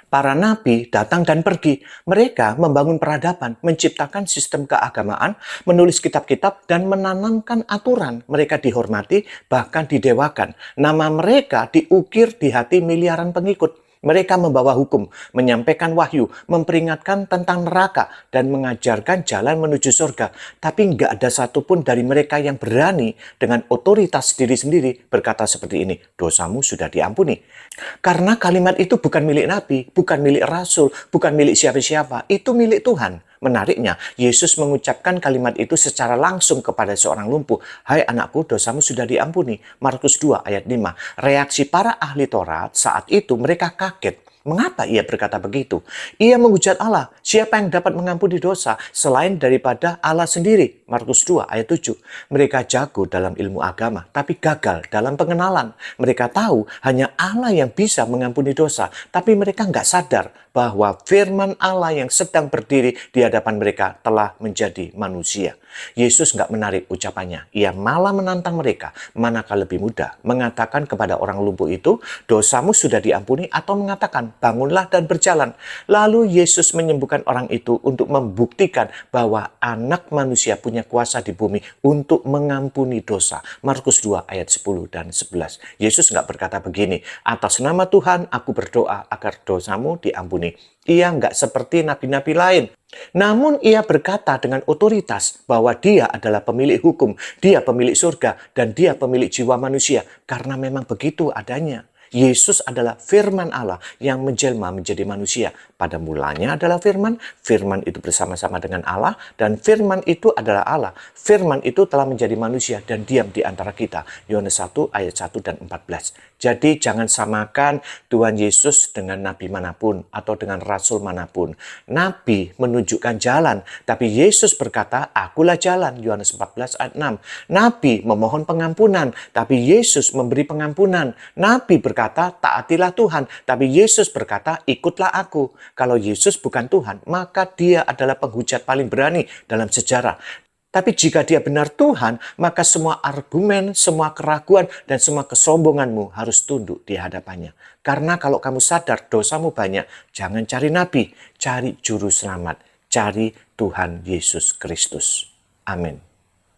Para nabi datang dan pergi. Mereka membangun peradaban, menciptakan sistem keagamaan, menulis kitab-kitab, dan menanamkan aturan. Mereka dihormati, bahkan didewakan. Nama mereka diukir di hati miliaran pengikut. Mereka membawa hukum, menyampaikan wahyu, memperingatkan tentang neraka, dan mengajarkan jalan menuju surga. Tapi nggak ada satupun dari mereka yang berani dengan otoritas diri sendiri berkata seperti ini, dosamu sudah diampuni. Karena kalimat itu bukan milik nabi, bukan milik rasul, bukan milik siapa-siapa. Itu milik Tuhan. Menariknya, Yesus mengucapkan kalimat itu secara langsung kepada seorang lumpuh. Hai anakku, dosamu sudah diampuni. Markus 2 ayat 5. Reaksi para ahli Taurat saat itu mereka kaget. Mengapa ia berkata begitu? Ia menghujat Allah. Siapa yang dapat mengampuni dosa selain daripada Allah sendiri? Markus 2 ayat 7. Mereka jago dalam ilmu agama, tapi gagal dalam pengenalan. Mereka tahu hanya Allah yang bisa mengampuni dosa, tapi mereka nggak sadar bahwa firman Allah yang sedang berdiri di hadapan mereka telah menjadi manusia. Yesus nggak menarik ucapannya. Ia malah menantang mereka. Manakah lebih mudah mengatakan kepada orang lumpuh itu, dosamu sudah diampuni, atau mengatakan, bangunlah dan berjalan. Lalu Yesus menyembuhkan orang itu untuk membuktikan bahwa anak manusia punya kuasa di bumi untuk mengampuni dosa. Markus 2 ayat 10 dan 11. Yesus nggak berkata begini, atas nama Tuhan aku berdoa agar dosamu diampuni. Ia nggak seperti nabi-nabi lain. Namun ia berkata dengan otoritas bahwa dia adalah pemilik hukum, dia pemilik surga, dan dia pemilik jiwa manusia. Karena memang begitu adanya. Yesus adalah firman Allah yang menjelma menjadi manusia. Pada mulanya adalah firman, firman itu bersama-sama dengan Allah, dan firman itu adalah Allah. Firman itu telah menjadi manusia dan diam di antara kita. Yohanes 1 ayat 1 dan 14. Jadi jangan samakan Tuhan Yesus dengan nabi manapun atau dengan rasul manapun. Nabi menunjukkan jalan, tapi Yesus berkata, akulah jalan. Yohanes 14 ayat 6. Nabi memohon pengampunan, tapi Yesus memberi pengampunan. Nabi berkata, taatilah Tuhan, tapi Yesus berkata, ikutlah aku. Kalau Yesus bukan Tuhan, maka dia adalah penghujat paling berani dalam sejarah. Tapi jika dia benar Tuhan, maka semua argumen, semua keraguan, dan semua kesombonganmu harus tunduk di hadapannya. Karena kalau kamu sadar dosamu banyak, jangan cari nabi, cari juru selamat, cari Tuhan Yesus Kristus. Amin.